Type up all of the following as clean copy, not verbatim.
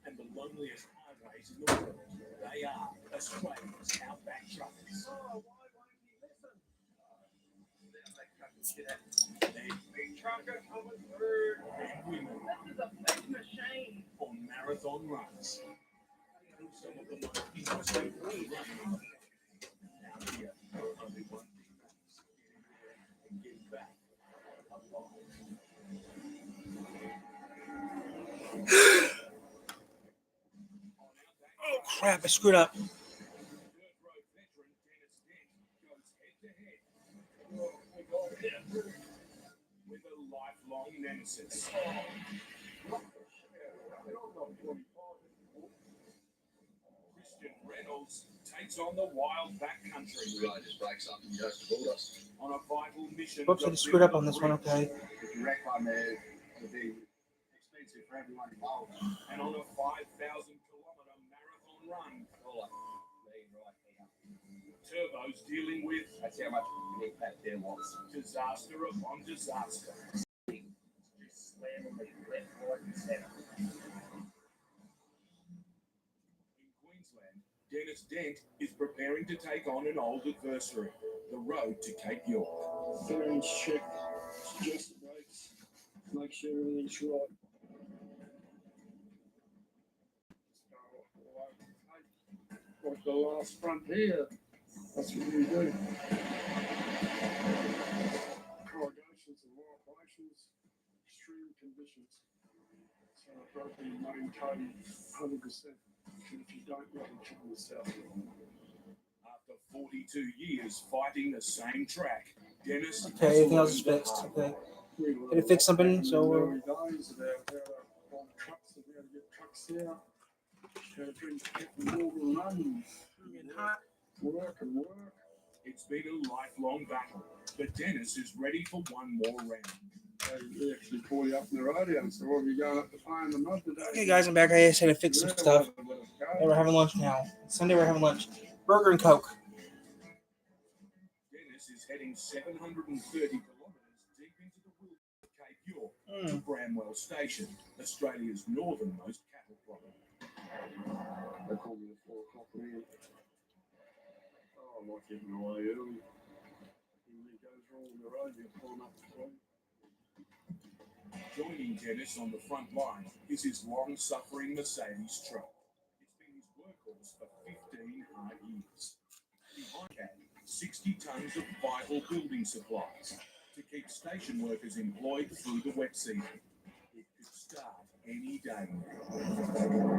and the loneliest highways in the world. They are Australia's Outback Truckers. Oh, why won't he listen? Outback Truckers, get out. Big trucker coming through. And women. This is a big machine. On marathon runs. Some of the most interesting runs out here. Only one thing matters. And get back alive. Oh crap, I screwed up. With a lifelong nemesis. Christian Reynolds takes on the wild backcountry. Right, just breaks up and goes to Bulldogs. On a vital mission. Whoops, I just screwed up on this one, okay. If you wreck one there, it'll be expensive for everyone involved. And on a 5,000-kilometre marathon run. All like lean right here. Turbo's dealing with That's how much milk that there was. disaster upon disaster. Just slam them left, right, and centre. In Queensland, Dennis Dent is preparing to take on an old adversary, the road to Cape York. Clearance check, adjust the brakes, make sure everything's right. Like the last frontier, that's what we do. Corrugations and vibrations, extreme conditions. So I've got to be maintained 100%. If you don't, you can kill yourself. After 42 years fighting the same track, Dennis. Okay, everything else is fixed. Okay. Did it fix something? So early days about how on trucks and how to get trucks out, how to bring people and run, work and work. It's been a lifelong battle, but Dennis is ready for one more round. They actually call you up in the radio and say, well, you're going up to farm and not today. okay, guys, I'm back. I just had to fix some stuff. Yeah, we're having lunch now. Sunday, we're having lunch. Burger and Coke. Dennis is heading 730 kilometres deep into the wilderness of Cape York to Bramwell Station, Australia's northernmost cattle province. They call me at 4 o'clock man. Oh, I like getting away early. When it goes wrong on the road, you climb up the tree. Joining Dennis on the front line is his long-suffering Mercedes truck. It's been his workhorse for 15 hard years. Behind it, 60 tonnes of vital building supplies to keep station workers employed through the wet season. It could start any day now.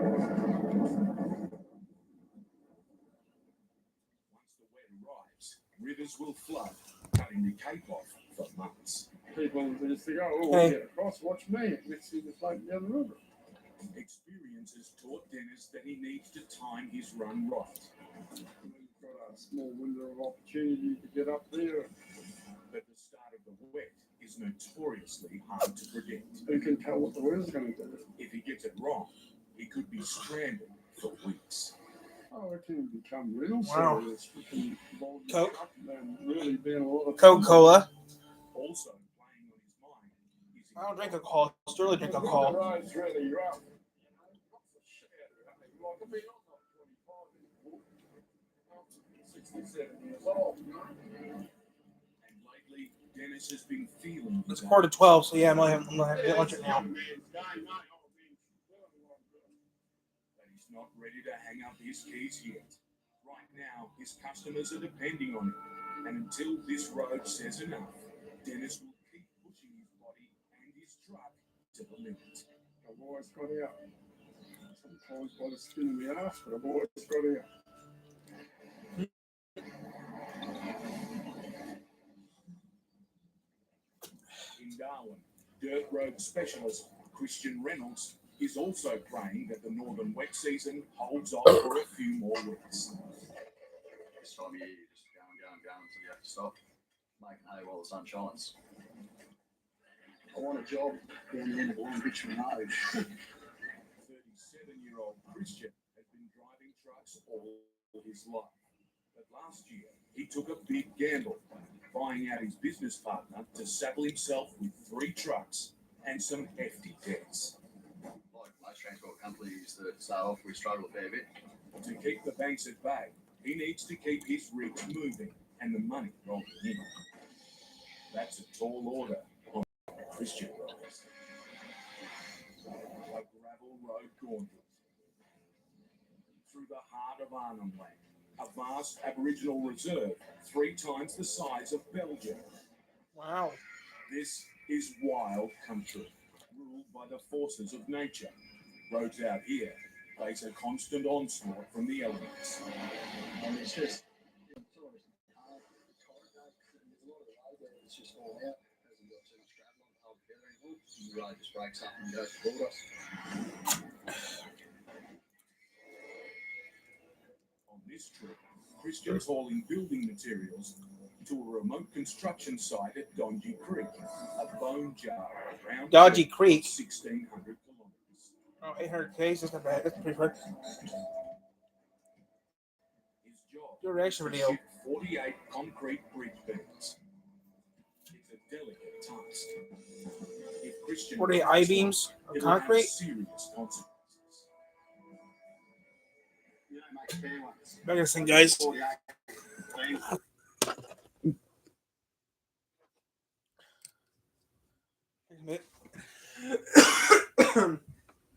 Once the wet arrives, rivers will flood, cutting the Cape off for months. People just think, oh, we'll get across, watch me. Let's see the float down the river. Experience has taught Dennis that he needs to time his run right. We've got a small window of opportunity to get up there. But the start of the wet is notoriously hard to predict. Who can tell what the weather's going to do? If he gets it wrong, he could be stranded for weeks. Oh, it can become real Wow. serious. We can involve the Coke. truck and really be in a lot of Coca-Cola. Also playing on his mind is I don't drink alcohol. I still really drink The alcohol. road's really rough. Like, I mean, I'm not 25 anymore. I'm 67 years old. and lately Dennis has been feeling It's his 11:45, so yeah, I'm gonna have lunch right now. but he's not ready to hang up his keys yet. Right now, his customers are depending on him, and until this road says enough, Dennis will keep pushing his body and his truck to the limit. I've always got out. Sometimes by the skin of the ass, but I've always got out. In Darwin, dirt road specialist Christian Reynolds is also praying that the northern wet season holds off for a few more weeks. This time of year, you just go until you have to stop making hay while the sun shines. I want a job down the end of Long Richmond Road. 37-year-old Christian has been driving trucks all his life. But last year, he took a big gamble, buying out his business partner to saddle himself with 3 trucks and some hefty debts. Like most transport companies that start off, we struggle a fair bit. To keep the banks at bay, he needs to keep his rigs moving and the money rolling in. That's a tall order on Christian roads. A gravel road gauntlet through the heart of Arnhem Land, a vast Aboriginal reserve 3 times the size of Belgium. Wow. This is wild country, ruled by the forces of nature. Roads out here face a constant onslaught from the elements. And it's just, it's always hard. It's hard, and there's a lot of the road where it's just fallen out. Hasn't got too much gravel on to hold together anymore. The road just breaks up and goes toward us. On this trip, Christian's hauling building materials to a remote construction site at Dodgy Creek, a bone jar around Dodgy Creek. 1,600 kilometers. Oh, 800 Ks. That's not bad. That's pretty hard. His job Your reaction is to video. ship 48 concrete bridge beams. It's a delicate task. If Christian 48 breaks I-beams one, of it'll have concrete. serious consequences. You don't make fair ones. Back this thing, guys. 48 beams.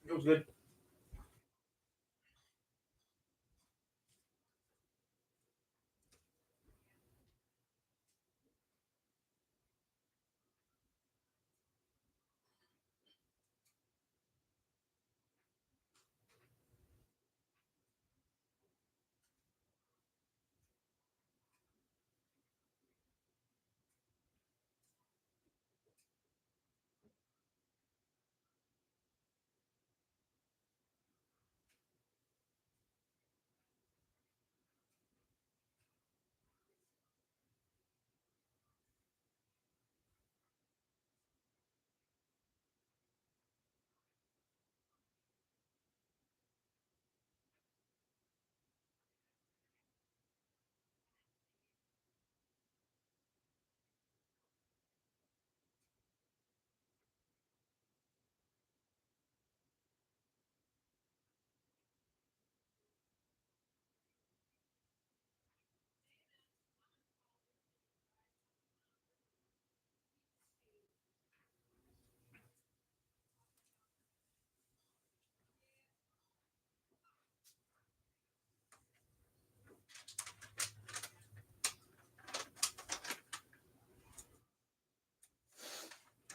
It was good.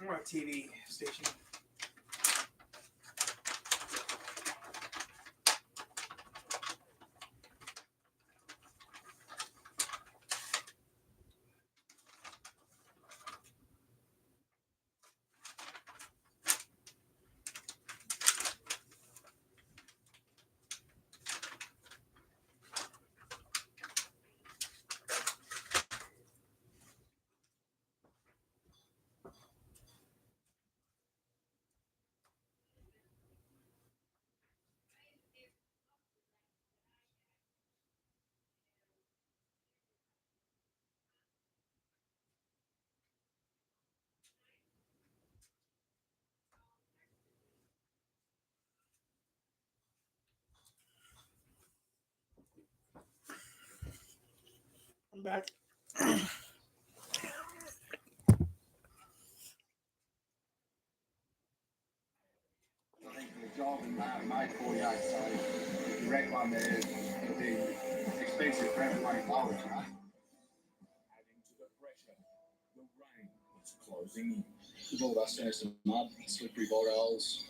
I want a TV station. I'm back. I think for the job and made 48, so if you wreck one there, it'll be expensive for everyone involved, you know. Adding to the pressure, the rain is closing in. We've all dusted in some mud, slippery bog holes,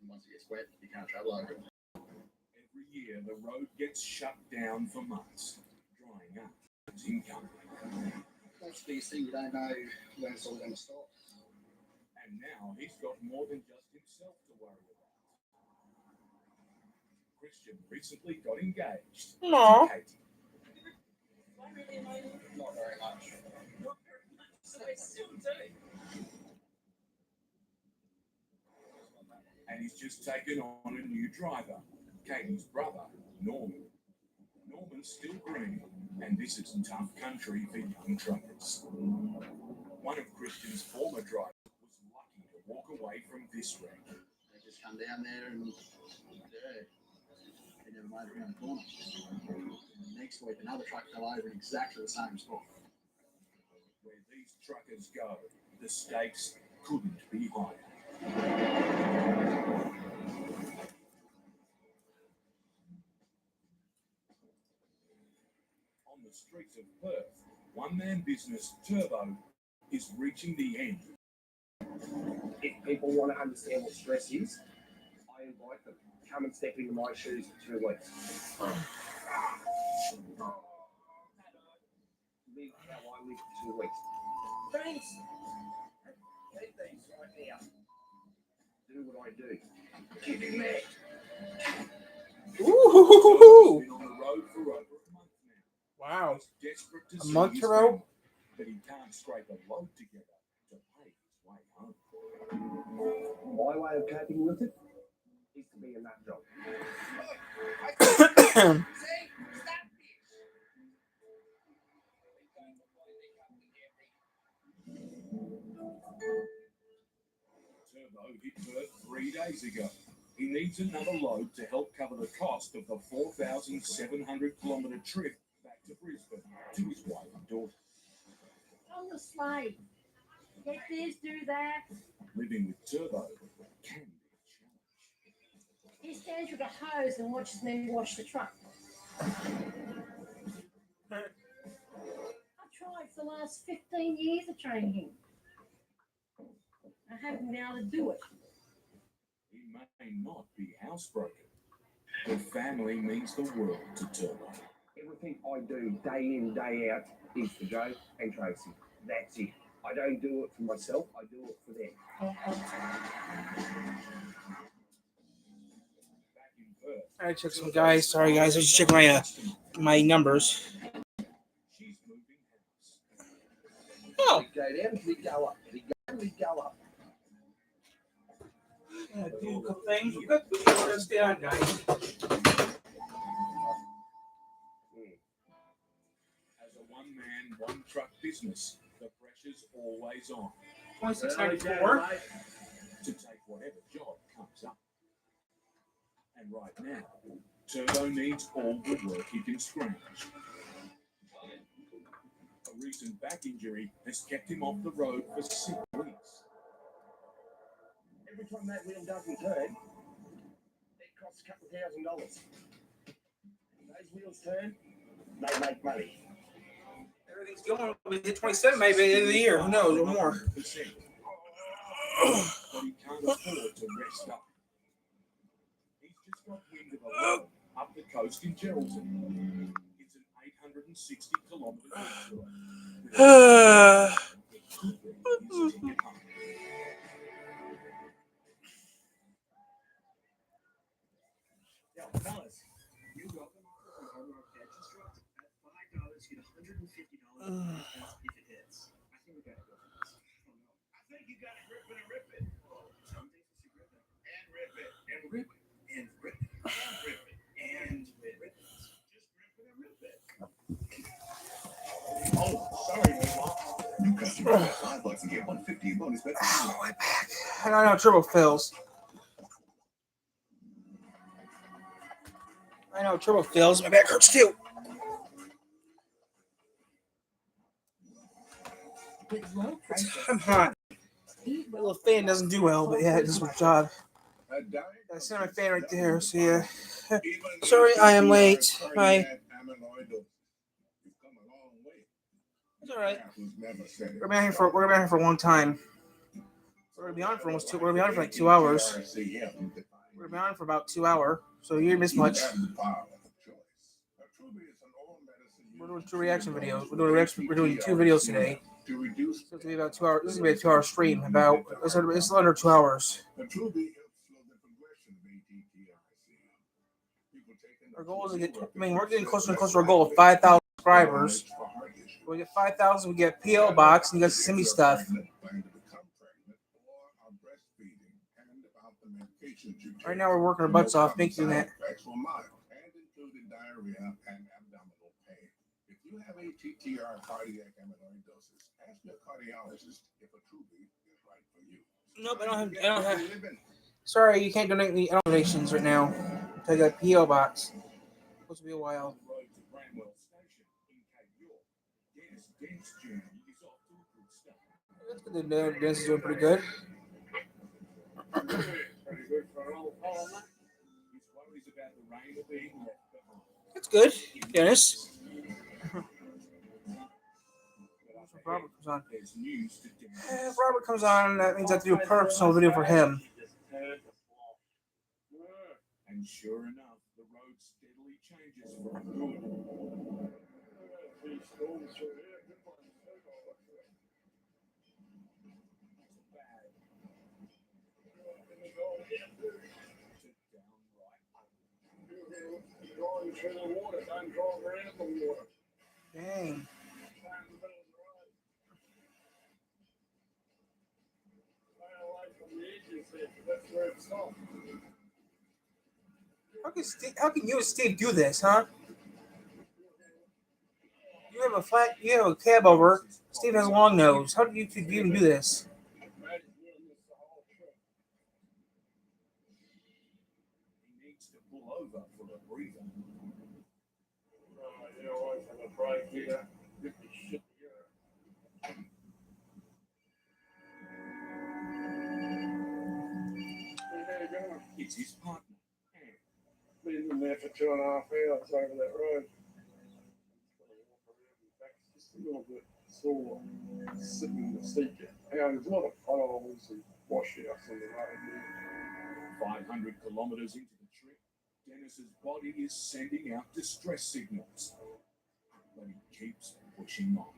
and once it gets wet, you can't travel over it. Every year, the road gets shut down for months, drying up. It's incoming. That's the biggest thing, you don't know when it's all going to stop. And now he's got more than just himself to worry about. Christian recently got engaged. Aw. to Katie. Not very much. And he's just taken on a new driver, Katie's brother, Norman. Norman's still green, and this is tough country for young truckers. One of Christian's former drivers was lucky to walk away from this wreck. They just come down there and he never made it around the corner. And next week, another truck fell over in exactly the same spot. Where these truckers go, the stakes couldn't be higher. On the streets of Perth, one-man business Turbo is reaching the end. If people want to understand what stress is, I invite them. Come and step into my shoes for 2 weeks. Live how I live for 2 weeks. Thanks. Take these right now. Do what I do. Keep it mad. Ooh. He's been on the road for over a month now. Wow. He's desperate to A see month his to row? family, but he can't scrape a load together to pay his way home. My way of coping with it is to be a nut job. Turbo hit Perth 3 days ago. He needs another load to help cover the cost of the 4,700-kilometre trip back to Brisbane to his wife and daughter. On the slide. Get this, do that. Living with Turbo can be a challenge. He stands with a hose and watches me wash the truck. I've tried for the last 15 years to train him. I haven't been able to do it. He may not be housebroken, but family means the world to Turbo. Everything I do day in, day out is for Joe and Tracy. That's it. I don't do it for myself, I do it for them. Back in Perth, I check some guys. Sorry guys, I was just checking my numbers. she's moving house. Oh. We go down, we go up. We go down, we go up. Yeah, do a couple things. We're good. Let's stay on, guys. As a one-man, one-truck business, the pressure's always on 2694. to take whatever job comes up. And right now, Turbo needs all the work he can scrounge. A recent back injury has kept him off the road for 6 weeks. Every time that wheel doesn't turn, it costs a couple $1,000. Those wheels turn, they make money. Everything's going. We hit 27 maybe at the end of the year. Who knows? Or more. 100%. But he can't afford to rest up. He's just got wind of a load up the coast in Geraldton. It's an 860-kilometre detour. It could be his ticket home. Now, fellas, you're welcome to our catches truck. At $5, get $150 if it hits. I think we gotta go for this. Oh, no. I think you gotta grip it and rip it. Some days you grip it and rip it and rip it and rip it and rip it and rip it. Just grip it and rip it. Oh, sorry, Mom. New customer get $5 and get $150 in bonus bets. Oh, my back. I don't know. Turbo fails. I know. Turbo fails. My back hurts too. With low prices, I'm hot. eat My well. little fan doesn't do well, but yeah, it does its job. I see my fan right there, so yeah. Sorry, I am late. Bye. It's all right. We're gonna be on here for a long time. We're gonna be on for like 2 hours. We're gonna be on for about 2 hours, so you didn't miss much. We're doing 2 reaction videos. We're doing 2 videos today. So it's gonna be about 2 hours. This is gonna be a 2-hour stream. It's under 2 hours. Our goal is to get. I mean, we're getting closer and closer to our goal of 5,000 subscribers. When we get 5,000, we get PO box, and you guys send me stuff. Right now, we're working our butts off making that. If you have ATTR cardiac amyloidosis, ask your cardiologist if a Truby is right for you. Nope, I don't have. Sorry, you can't donate any donations right now. Take a PO box. Supposed to be a while. Road to Bramwell Station in Cape York. Dennis journey is off to a good start. That's good. The Dennis is doing pretty good. Pretty good for an old fellow, mate. His worries about the rain are being left behind. That's good, Dennis. But up Robert comes on. there's news to Dennis. If Robert comes on, that means I have to do a personal video for him. And sure enough, the road steadily changes for good. These storms through here, good ones. Bad to downright ugly. Driving through the water, don't drive around the water. Dang. Stay in the middle of the road. Stay away from the edges there, 'cause that's where it stops. How can you and Steve do this, huh? You have a cab over. Steve has a long nose. How do you even do this? Maddie's doing this the whole trip. He needs to pull over for a breather. Oh, yeah, always have a break here. Get the shit together. There you go. It's his partner. Been in there for 2.5 hours over that road. Just a little bit sore sitting in the seat. There's a lot of potholes and washouts on the road here. 500 kilometers into the trip, Dennis's body is sending out distress signals. But he keeps pushing on.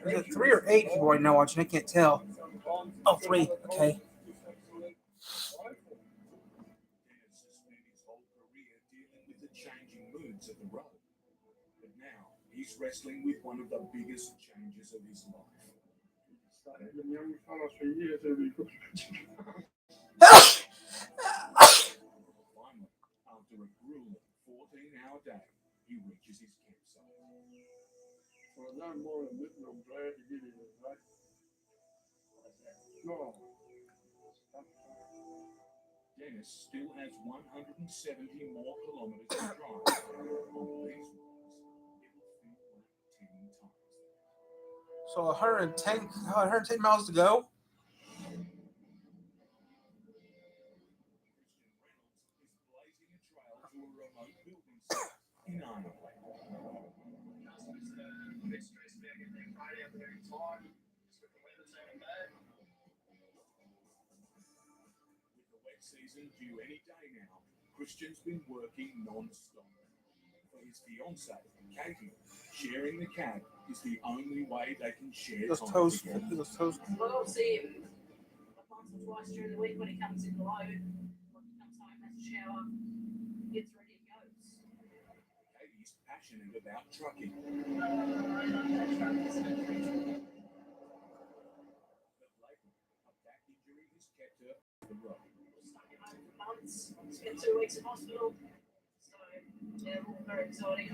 Is it 3 or 8 people right now watching? I can't tell. Oh, 3. Okay. Dennis has spent his whole career dealing with the changing moods of the road. But now he's wrestling with one of the biggest changes of his life. Started with young fellas for years, it'll be good. Finally, after a grueling 14-hour day, he reaches his campsite. Well, no more than this, I'm glad to get here, right? No. Dennis still has 170 more kilometers to drive. On these roads, it will feel like 10 times. So 110 miles to go. Christian Reynolds is blazing a trail to a remote building site in Ireland. Customers that are a bit stressed about getting their freight out there in time, just with the weather turning bad. With the wet season due any day now, Christian's been working non-stop. For his fiancée, Katie, sharing the cab is the only way they can share Those time toes. together. Those toes. Well, I'll see him once or twice during the week when he comes in the load. Like he comes home, has a shower, gets ready and goes. Katie's passionate about trucking. But lately, a back injury has kept her off the road. Stuck at home for months, spent 2 weeks in hospital. So, yeah, all very exciting.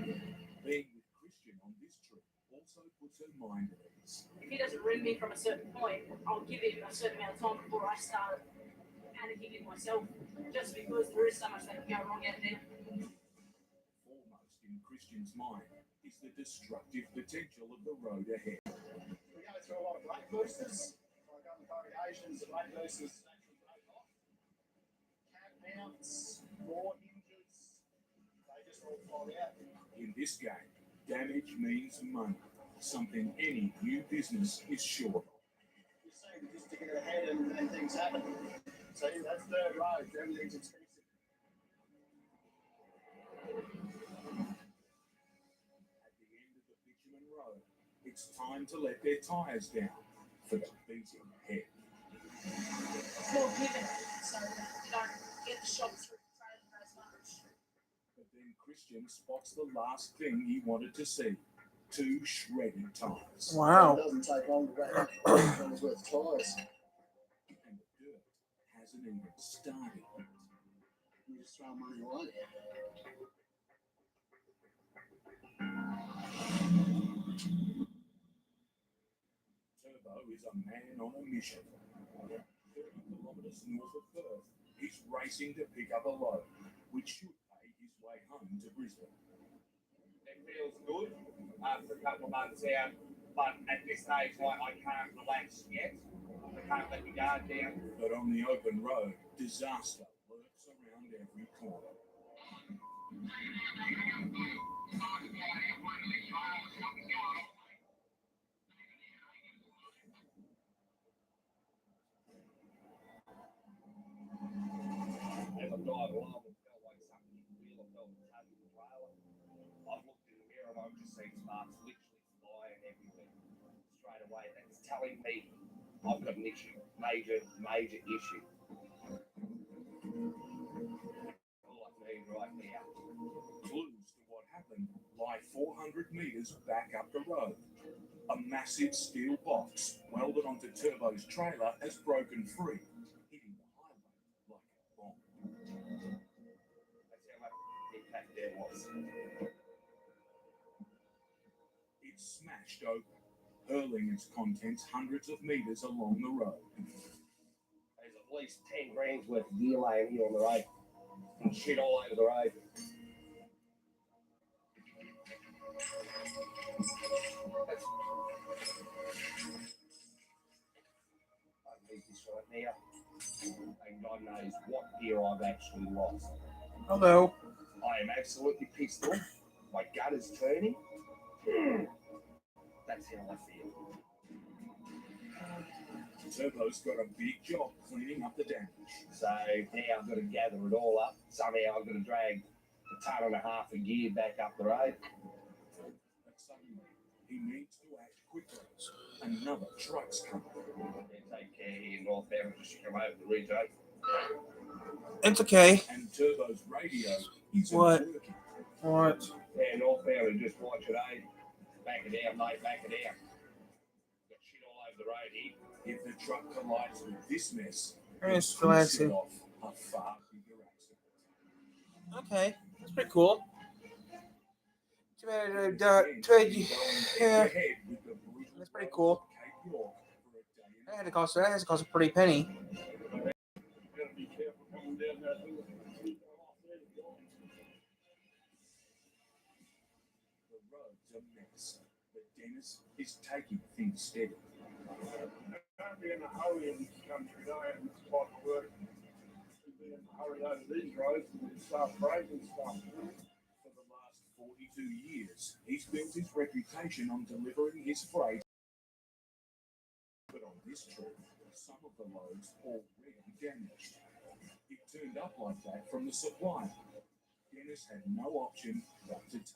Being with Christian on this trip also puts her mind at ease. If he doesn't ring me from a certain point, I'll give him a certain amount of time before I start panicking in myself, just because there is so much that can go wrong out there. Foremost in Christian's mind is the destructive potential of the road ahead. We go through a lot of brake boosters, like other variations of brake boosters actually break off. Cab mounts, more hinges, they just all fall out. In this game, damage means money, something any new business is short of. You seem just to get ahead and things happen. So that's third road, everything's expensive. At the end of the bitumen road, it's time to let their tyres down for the beating ahead. It's more given, so that you don't get the shock through the trailer as much. But then Christian spots the last thing he wanted to see: 2 shredded tyres. Wow. It doesn't take long to wrap up $100 worth of tyres. And the dirt hasn't even started. You just throw money away. Turbo is a man on a mission. 30 kilometers north of Perth. He's racing to pick up a load, which should pay his way home to Brisbane. It feels good after a couple of months out, but at this stage, I can't relax yet. I can't let my guard down. But on the open road, disaster lurks around every corner. As I'm driving along, it felt like something hit the wheel. I felt the touch of the trailer. I've looked in the mirror and I've just seen sparks literally flying everywhere. Straight away, that's telling me I've got an issue. Major issue. All I need right now. Clues to what happened lie 400 metres back up the road. A massive steel box welded onto Turbo's trailer has broken free, hitting the highway like a bomb. That's how much impact there was. It smashed open, hurling its contents hundreds of metres along the road. There's at least 10 grand's worth of gear laying here on the road. And shit all over the road. I need this right now. And God knows what gear I've actually lost. Hello. I am absolutely pissed off. My gut is turning. That's how I feel. Turbo's got a big job cleaning up the damage. So now I've got to gather it all up. Somehow I've got to drag a ton and a half of gear back up the road. But suddenly, he needs to act quickly. Another truck's coming. Take care here, northbound, just come over the ridge, eh? It's okay. And Turbo's radio isn't What? working. What? Yeah, northbound and just watch it, eh? Back it down, mate, back it down. Got shit all over the road here. If the truck collides with this mess, Yes, it's relaxing. set off a far bigger accident. Okay, that's pretty cool. Too bad, Again, too bad, he's going yeah, head-to-head with the brutal that's pretty roads cool. of Cape York for a day and a That half. has to cost a pretty penny. Gotta be careful coming down that hill. The road's a mess, but Dennis is taking things steady. Can't be in a hurry in this country, though, and this type of work. Be in a hurry over these roads and start breaking stuff. For the last 42 years, he's built his reputation on delivering his freight. But on this trip, some of the loads already damaged. It turned up like that from the supplier. Dennis had no option but to take it.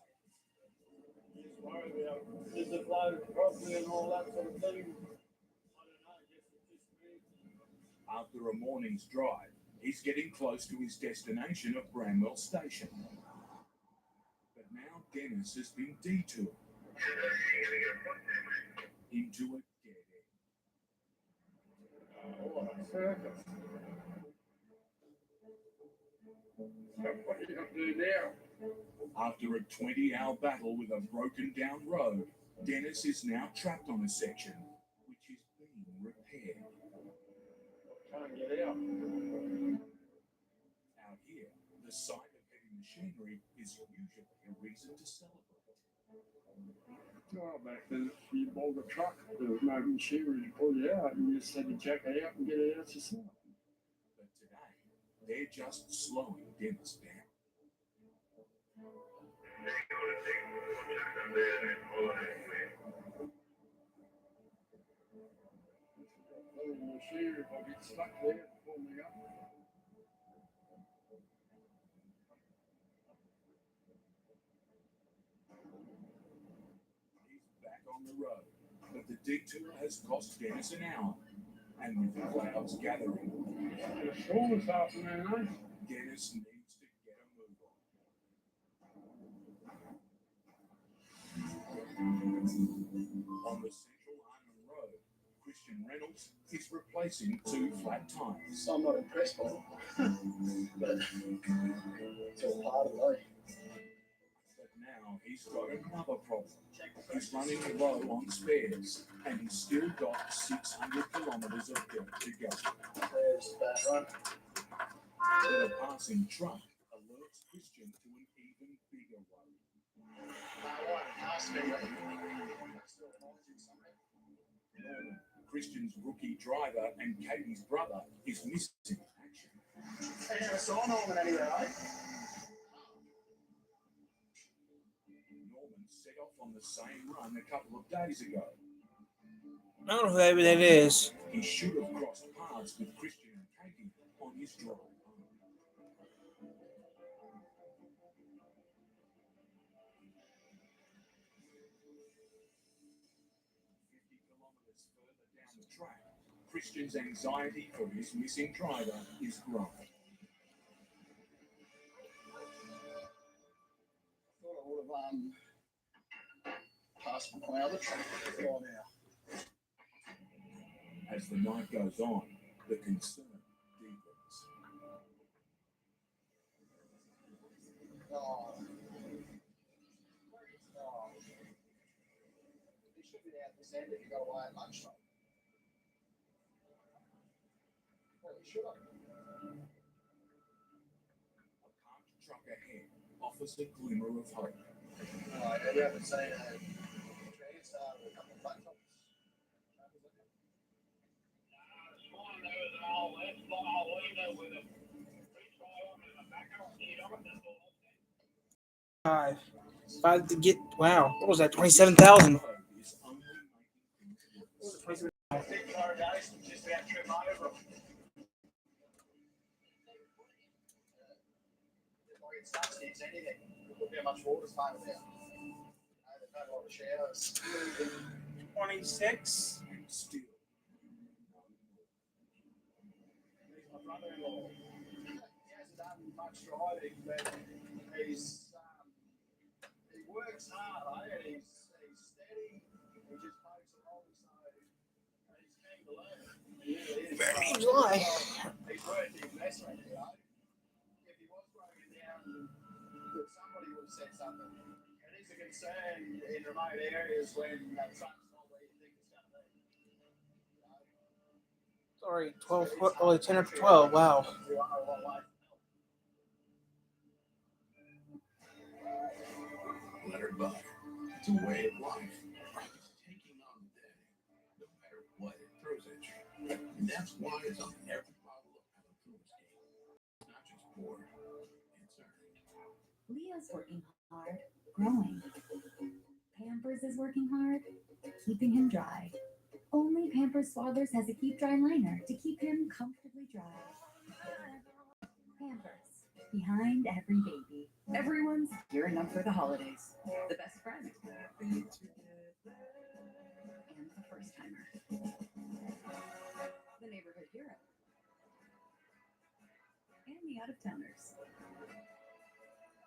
Just worried about is it loaded properly and all that sort of thing. I don't know, I guess it's just me. After a morning's drive, he's getting close to his destination of Bramwell Station. But now Dennis has been detoured into a dead end. Oh, a circus. So what are you going to do now? After a 20-hour battle with a broken down road, Dennis is now trapped on a section which is being repaired. Can't get out. Out here, the sight of heavy machinery is usually a reason to celebrate. Oh, back then, if you bought a truck, there was no machinery to pull you out. You just had to jack it out and get it out yourself. But today, they're just slowing Dennis down. The machinery will get stuck there before we go. He's back on the road, but the detour has cost Dennis an hour. And with the clouds gathering, It's full this afternoon, eh? Dennis needs to get a move on. On the Central Arnhem Road, Christian Reynolds is replacing 2 flat tires. I'm not impressed by it, but it's all part of life. But now Now he's got another problem. He's running low on spares, and he's still got 600 kilometers of dirt to go. There's that one. Then a passing truck alerts Christian to an even bigger worry. Norman, Christian's rookie driver and Katie's brother, is missing in action. I never saw Norman anywhere, right? Norman set off on the same run a couple of days ago. I don't know who that is. He should have crossed paths with Christian and Katie on his drive home. 50 kilometers further down the track, Christian's anxiety for his missing driver is growing. I thought I would have passed my other track before now. As the night goes on, the concern deepens. Oh. He should be out this end if he got away at lunchtime. Well, he should have. A parked truck ahead offers a glimmer of hope. Oh, have you ever seen a tree start with a couple of flat tops? Five to get. Wow, what was that? 27,000. Road is only making things worse. Big corrugation, just about trip over. Before it starts to use anything, look how much water's flowing out. They've had a lot of showers. 26. And still, He's my brother-in-law. He hasn't done much driving, but he works hard, and he's steady. He just pokes along, so he's keen to learn. He really is. Very dry. He's worth the investment, you know. If he was broken down, somebody would have said something. It is a concern in remote areas when truck's not where you think it's going to be. Sorry, 12. Oh, 10 or 12. Wow. You are a long way. Let her buy. It's a way of life. It's taking on the day, no matter what it throws at you. And that's why it's on every bottle of Alatoomski. It's not just poured, it's earned. Leo's working hard, growing. Pampers is working hard, keeping him dry. Only Pampers Swaddlers has a Keep Dry liner to keep him comfortably dry. Pampers, behind every baby. Everyone's gearing up for the holidays. The best friend. And the first timer. The neighborhood hero. And the out-of-towners.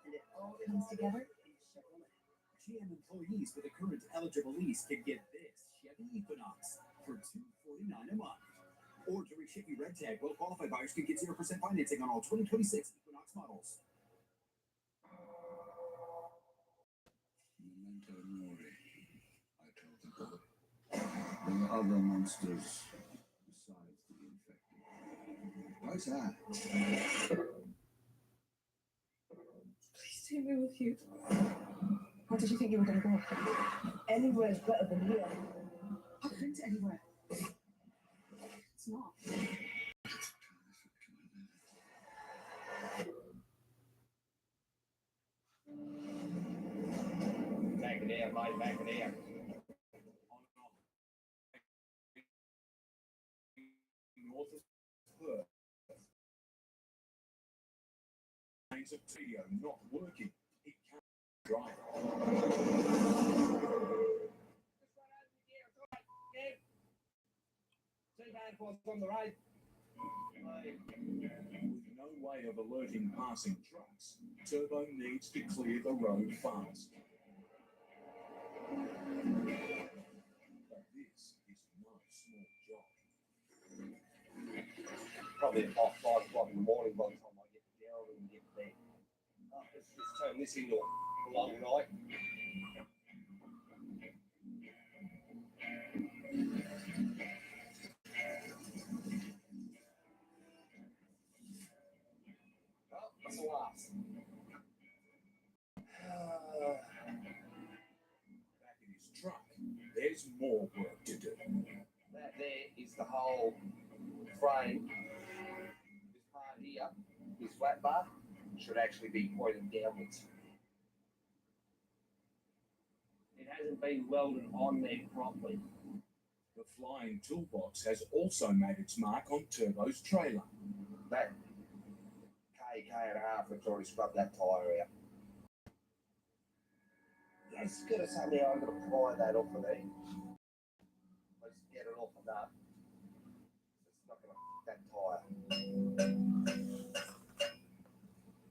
And it all comes together in Chevrolet. GM employees with a current eligible lease can get this Chevy Equinox for $249 a month. Or during Chevy Red Tag, well-qualified buyers can get 0% financing on all 2026 Equinox models. Memento mori, I told the boy. There are other monsters besides the infected. What's that? Please take me with you. Where did you think you were going to go? Anywhere's better than here. I've been to anywhere. It's not. Back it out, mate, back it out. North of Perth. Lanes of video not working. He can't drive. On the right. With no way of alerting passing trucks, Turbo needs to clear the road fast. But this is no small job. Probably at 5 o'clock in the morning by the time I get down and get there. Let's turn this into a long night. Oh, that's the last. Back in his truck, there's more work to do. That there is the whole frame. This part here, this flat bar, should actually be pointing downwards. It hasn't been welded on there properly. The flying toolbox has also made its mark on Turbo's trailer. That K and a half, it's already scrubbed that tyre out. Let's get it somehow. I'm going to pry that off of there. Let's get it off enough. It's not going to that tyre.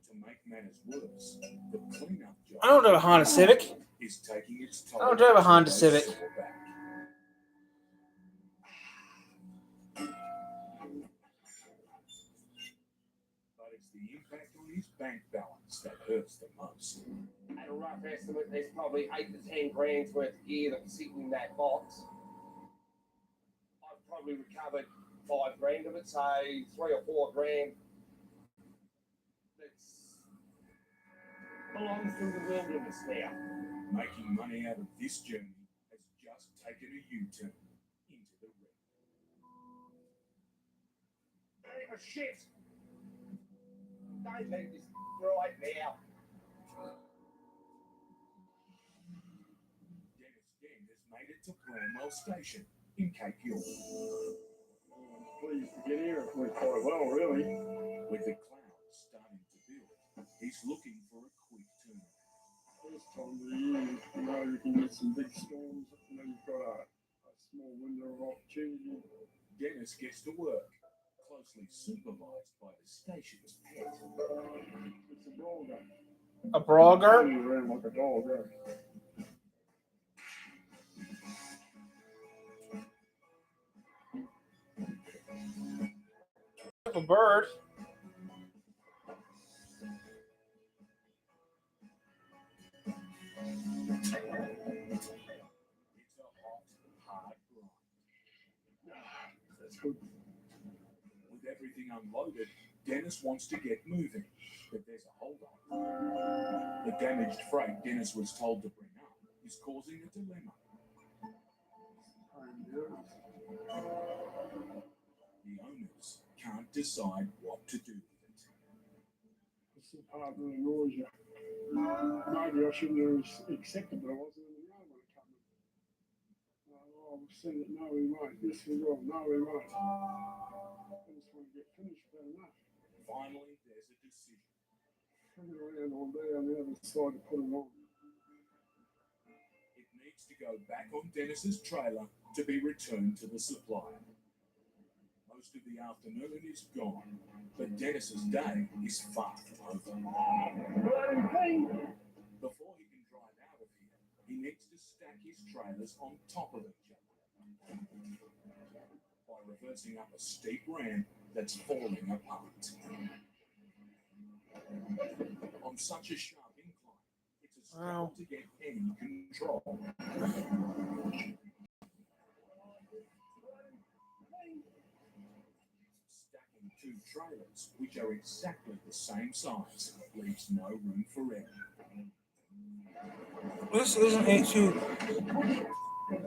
To make matters worse, the cleanup job I don't drive a Honda Civic. is taking its toll. I don't drive a Honda on Civic. Silverback. But it's the impact on his bank balance that hurts the most. At a rough estimate, there's probably 8 to 10 grand's worth of gear that's sitting in that box. I've probably recovered 5 grand of it, say 3 or 4 grand. That's belongs to the wilderness now. Making money out of this journey has just taken a U-turn into the red. Oh, shit! Don't leave this right now. Dennis Dent has made it to Bramwell Station in Cape York. Pleased to get here. It went quite well, really. With the clouds starting to build, he's looking for a quick turn. This time of the year, you can get some big storms, and then you've got a small window of opportunity. Dennis gets to work, closely supervised by the station's pet. It's a brogger. A Brogger? Running around like a dog, yeah. A bird. It's a hot, hard grind. That's good. With everything unloaded, Dennis wants to get moving, but there's a holdup. The damaged freight Dennis was told to bring up is causing a dilemma. The owners can't decide what to do with it. It's the part that annoys you. Maybe I shouldn't have accepted it. I wasn't in the road when it came in. Oh, we'll send it. No, we won't. Yes, we will. No, we won't. I just want to get finished about enough. Finally, there's a decision. Hanging around all day on the other side to put them on. It needs to go back on Dennis's trailer to be returned to the supplier. Most of the afternoon is gone, but Dennis's day is far from over. Before he can drive out of here, he needs to stack his trailers on top of each other by reversing up a steep ramp that's falling apart. On such a sharp incline, it's a struggle to get any control. Stacking 2 trailers, which are exactly the same size, leaves no room for error. This isn't a too. It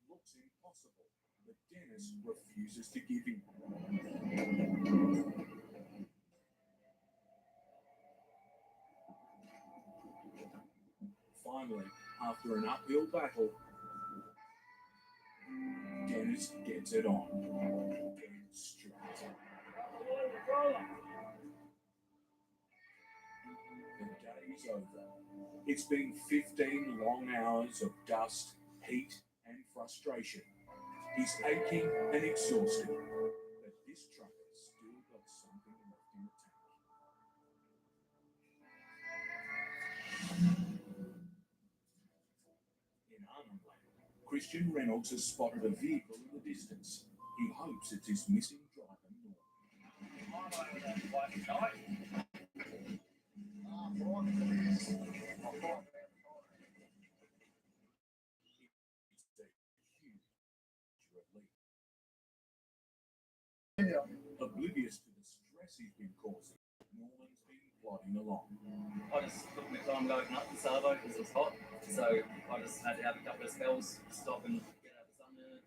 looks impossible, but Dennis refuses to give in. Finally, after an uphill battle, Dennis gets it on. Dead straight. The day's over. It's been 15 long hours of dust, heat, and frustration. He's aching and exhausted, but this trucker's still got something left in the tank. In Arnhem, Christian Reynolds has spotted a vehicle in the distance. He hopes it's his missing driver, Norman. Oblivious to the stress he's been causing, Norman's been plodding along. I just took my time loading up the servo because it was hot, so I just had to have a couple of spells, stop and get out the sun in it.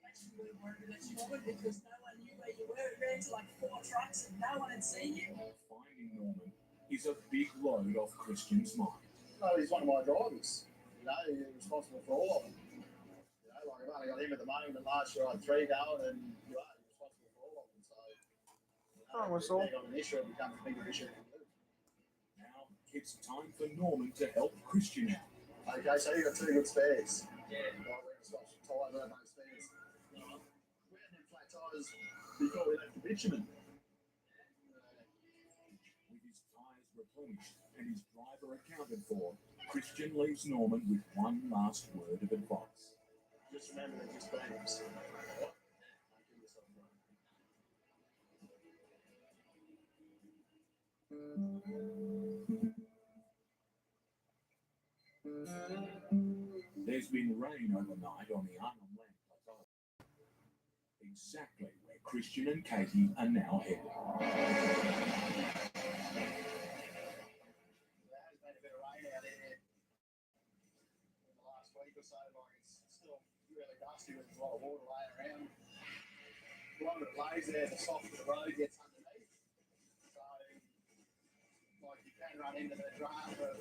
Actually, we were worried that you would because no one knew where you were. We ran to like 4 trucks and no one had seen you. Finding Norman is a big load off Christian's mind. No, he's one of my drivers. You know, he's responsible for all of them. You know, like I've only got him at the moment, and last year I had 3 going, and you are responsible for all of them. So, if they got an issue, it becomes a bigger issue for you. Now it's time for Norman to help Christian out. Okay, so you got 2 good spares. Yeah. Right, we're just got some tyres on those spares. We had them flat tyres before we left the bitumen. With his tyres replenished and his driver accounted for, Christian leaves Norman with one last word of advice. Just remember they're just beams. There's been rain overnight on the Arnhem Land Plateau. Exactly where Christian and Katie are now headed. There has been a bit of rain out here in the last week or so. Like it's still really dusty with a lot of water laying around. The longer it lays there, the softer the road gets underneath. So, like you can run into the draft of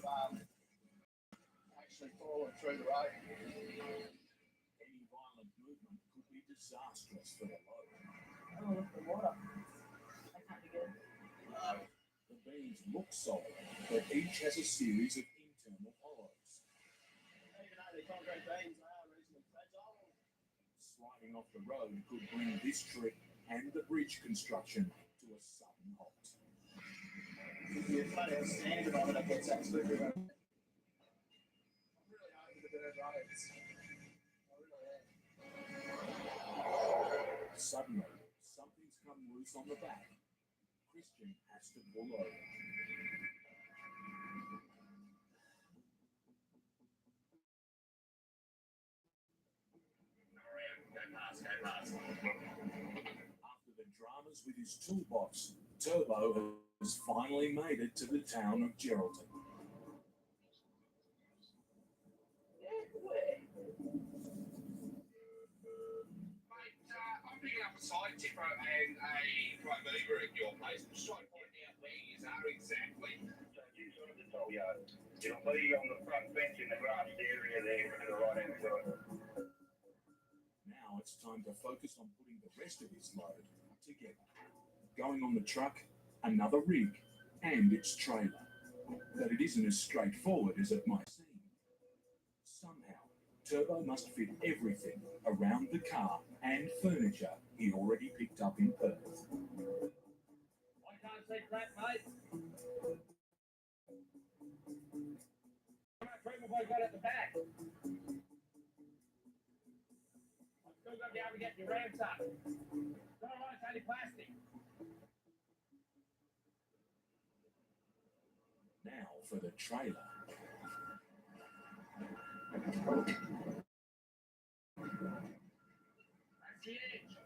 actually falling through the road. Any violent movement could be disastrous for the load. Oh, look, the water. That can't be good. The beams look solid, but each has a series of internal hollows. Even though they're concrete beams, they are reasonably fragile. Sliding off the road could bring this trip and the bridge construction to a sudden halt. If you're flat out standing on it, it gets absolutely right. I'm really hoping the dirt roads. I really am. Suddenly, something's come loose on the back. Christian has to pull over. After the dramas with his toolbox, Turbo has finally made it to the town of Geraldton. I'm picking up a side tipper and a prime mover at your place. I'm just trying to find out where you are exactly. So you sort of the toll yard. It'll be on the front bench in the grassed area there to the right hand side. Now it's time to focus on putting the rest of his load together. Going on the truck, another rig, and its trailer. But it isn't as straightforward as it might seem. Somehow, Turbo must fit everything around the car and furniture he already picked up in Perth. I can't see crap, mate. How much room have I got at the back? I've still got to be able to get your ramps up. It's all right, it's only plastic. Now for the trailer. That's the edge.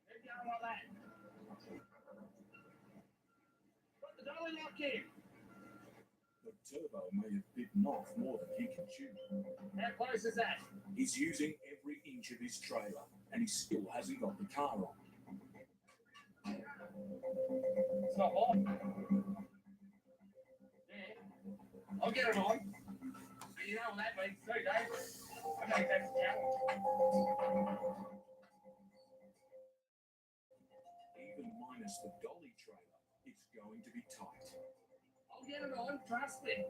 Keep going like that. Put the dolly lock in. But Turbo may have bitten off more than he can chew. How close is that? He's using every inch of his trailer, and he still hasn't got the car on. It's not on. There. I'll get it on. And you know what that means too, Dave? I think that's a challenge. Even minus the dolly trailer, it's going to be tight. I'll get it on, trust me.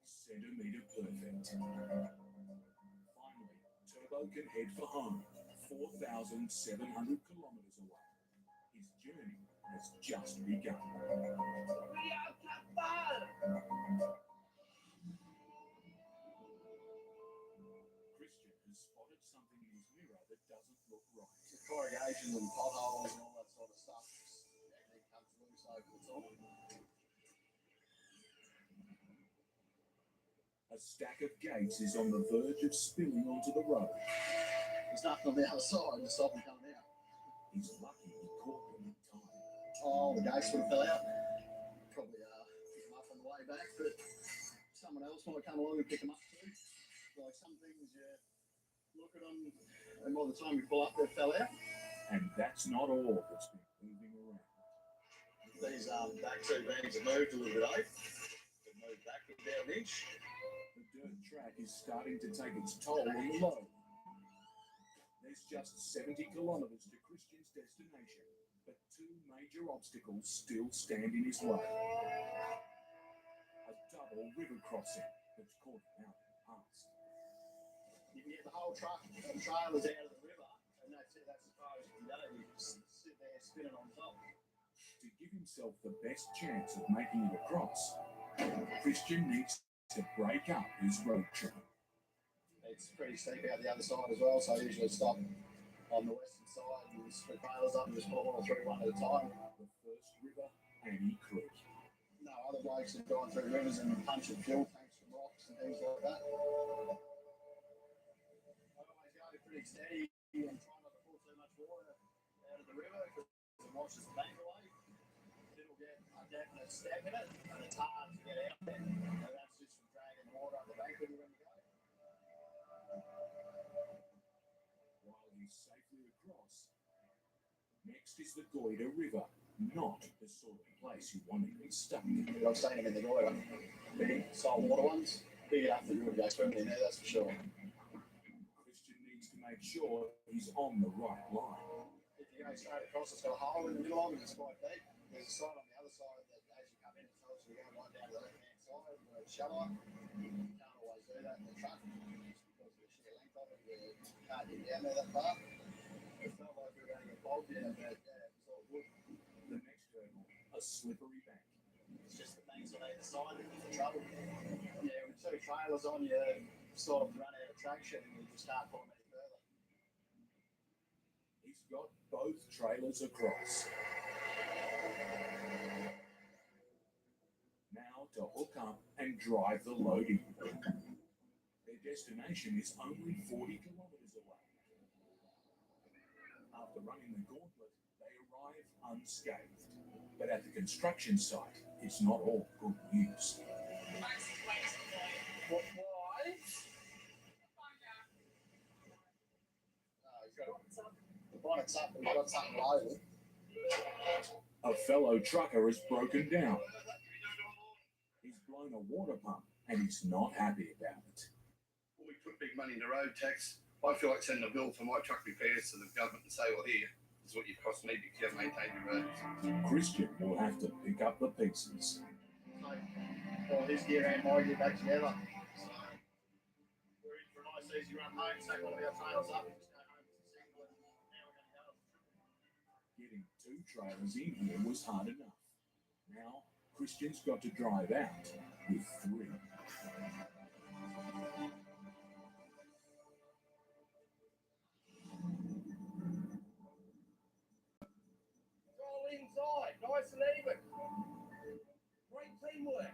Centimetre perfect. Finally, Turbo can head for home, 4,700 kilometres away. His journey has just begun. We are Kapal. spotted something in his mirror that doesn't look right. The corrugations and potholes and all that sort of stuff. Everything comes loose over the top. A stack of gates is on the verge of spilling onto the road. There's nothing on the other side to stop them coming out. He's lucky he caught them in time. Oh, the gates would have fell out. Probably pick them up on the way back, but someone else might come along and pick them up too. Like some things, you look at them, and by the time you pull up, they fell out. And that's not all that's been moving around. These back two bags have moved a little bit, eh? They've moved back about an inch. The dirt track is starting to take its toll on the load. There's just 70 kilometres to Christian's destination, but two major obstacles still stand in his way. A double river crossing that's caught him out in the past. You can get the whole truck and trailers out of the river, and that's it. That's as far as you can go. You just sit there spinning on top. To give himself the best chance of making it across, Christian needs to break up his road trip. It's pretty steep out the other side as well, so I usually stop on the western side and split trailers up and just pull all through one at a time. The first river, Annie Creek. No, other blokes have gone through rivers and punching fuel tanks from rocks and things like that. I always go pretty steady and try not to pull too much water out of the river because it washes the bank away. It'll get a definite step in it, and it's hard to get out there. So that's just from dragging water up the bank when you go. While he's safely across, next is the Goyder River, not the sort of place you want to get stuck. I've seen them in the Goyder. Big saltwater ones. Big enough that you would go swimming in there, that's for sure. Christian needs to make sure he's on the right line. If you go straight across, it's got a hole in the middle of it, it's quite deep. There's a sign on the other side that as you come in, it tells you you're going right down to the left-hand side where it's shallow. You can't always do that in the truck just because of the sheer length of it. You can't get down there that far. It felt like we were going to get bogged in it, but yeah, it was all good. The next hurdle, a slippery bank. It's just the banks on either side that give you trouble. Yeah, with two trailers on, you sort of run out of traction and you just can't pull them any further. He's got both trailers across. Now to hook up and drive the load in. Their destination is only 40 kilometres away. After running the gauntlet, they arrive unscathed. But at the construction site, it's not all good news. Why? The bonnet's up and we've got something loaded. A fellow trucker has broken down. He's blown a water pump and he's not happy about it. When we put big money into road tax, I feel like sending a bill for my truck repairs to the government and say, well, here is what you've cost me because you haven't maintained your roads. Christian will have to pick up the pieces. All his gear and my gear back together. So we're in for a nice easy run home, take one of our trailers up and just go home to single, and now we're going to go. Getting two trailers in here was hard enough. Now Christian's got to drive out with three. It's all inside, nice and even. Great teamwork.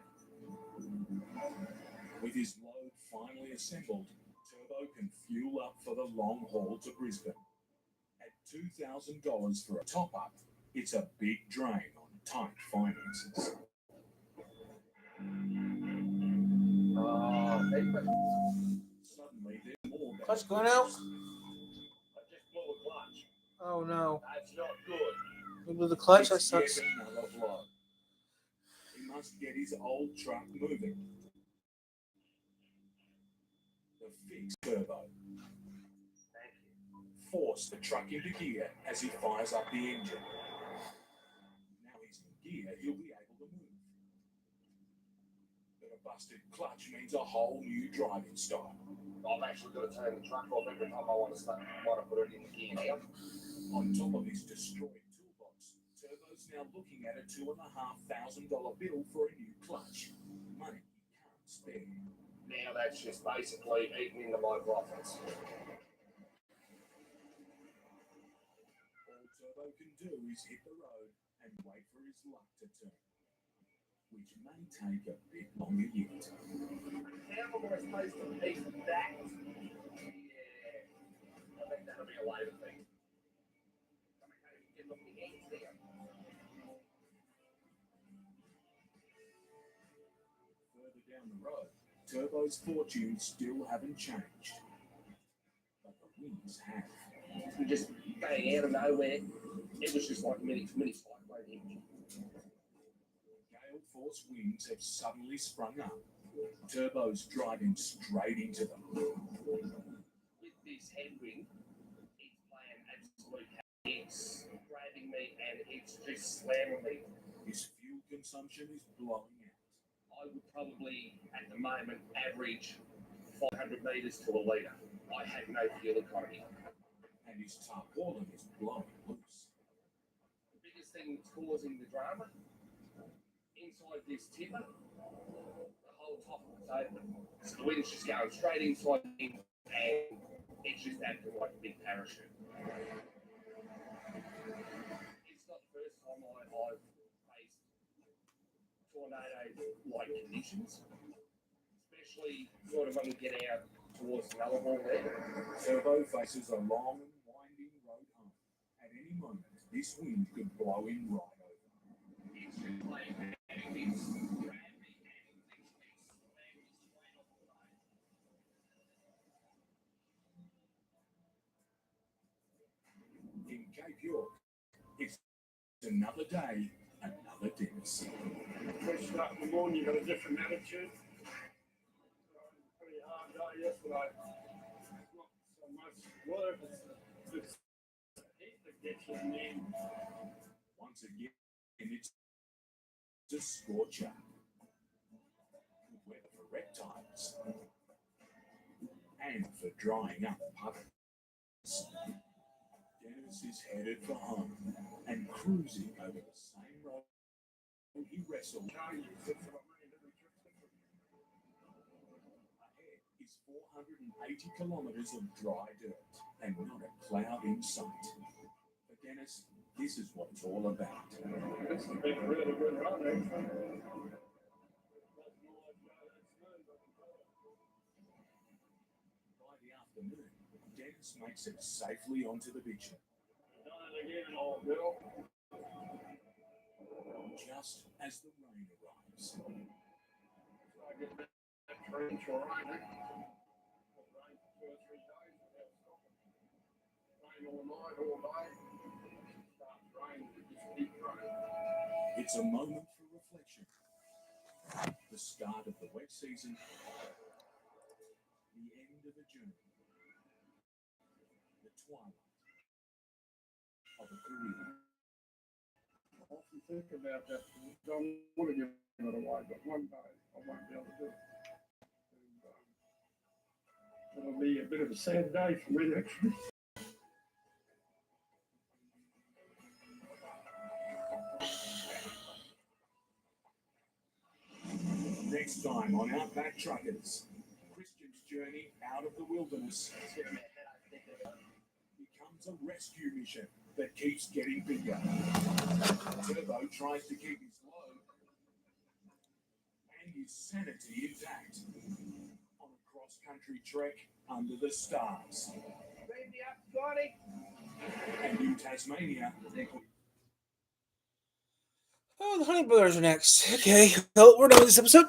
With his load finally assembled, Turbo can fuel up for the long haul to Brisbane. At $2,000 for a top-up, it's a big drain on tight finances. Suddenly, they're more than... Clutch going out? I just blew a clutch. Oh no. That's not good. You blew the clutch? That It's sucks. yet another blow. He must get his old truck moving. The fixed turbo. Thank you. Force the truck into gear as he fires up the engine. Now he's in gear, he'll be able to move. But a busted clutch means a whole new driving style. I've actually got to turn the truck off every time I want to put it in the gear now. On top of his destroyed toolbox, Turbo's now looking at a $2,500 bill for a new clutch. Money he can't spare. Now that's just basically eating into my profits. All Turbo can do is hit the road and wait for his luck to turn, which may take a bit longer yet. How am I supposed to beat that? Yeah, I think that'll be a later thing. Get off my hands there. Further down the road, Turbo's fortunes still haven't changed, but the winds have. We just bang out of nowhere. It was just like mini cyclone here. Gale force winds have suddenly sprung up. Turbo's driving straight into them. With this headwind, it's playing absolute. It's grabbing me and it's just slamming me. His fuel consumption is blowing out. I would probably, at the moment, average 500 metres to a litre. I had no fuel economy. And his tarpaulin is blowing loose. The biggest thing that's causing the drama, inside this tipper, the whole top of it's open. So the wind's just going straight inside the and it's just acting like a big parachute. It's not the first time I've faced tornado-like conditions, especially sort of when we get out towards the other wall there. Turbo faces a long and winding road home. At any moment, this wind could blow him right over. It's just playing things. In Cape York, it's another day, another Dennis. Fresh start in the morning, you've got a different attitude. Pretty hard day yesterday. Not so much work, it's the heat that gets you in the end. Once again, it's a scorcher. Good weather for reptiles. And for drying up puddles. Dennis is headed for home and cruising over the same road he wrestled. Ahead is 480 kilometers of dry dirt and not a cloud in sight. For Dennis, this is what it's all about. This has been a really good run, actually. By the afternoon, Dennis makes it safely onto the bitumen. Again, old Bill. Just as the rain arrives. I get that trench or rain. Rain for 2 or 3 days without stopping. Rain all night, all day. Starts raining, it just keeps raining. It's a moment for reflection. The start of the wet season. The end of a journey. The twilight of a career. I often think about that. I don't want to give it away, but one day I won't be able to do it. And, it'll be a bit of a sad day for me, actually. Next time on Outback Truckers, Christian's journey out of the wilderness becomes a rescue mission that keeps getting bigger. Turbo tries to keep his load and his sanity intact on a cross-country trek under the stars. Baby up, Scotty. And New Tasmania. Oh, the Honey Brothers are next. Okay, well, we're done with this episode.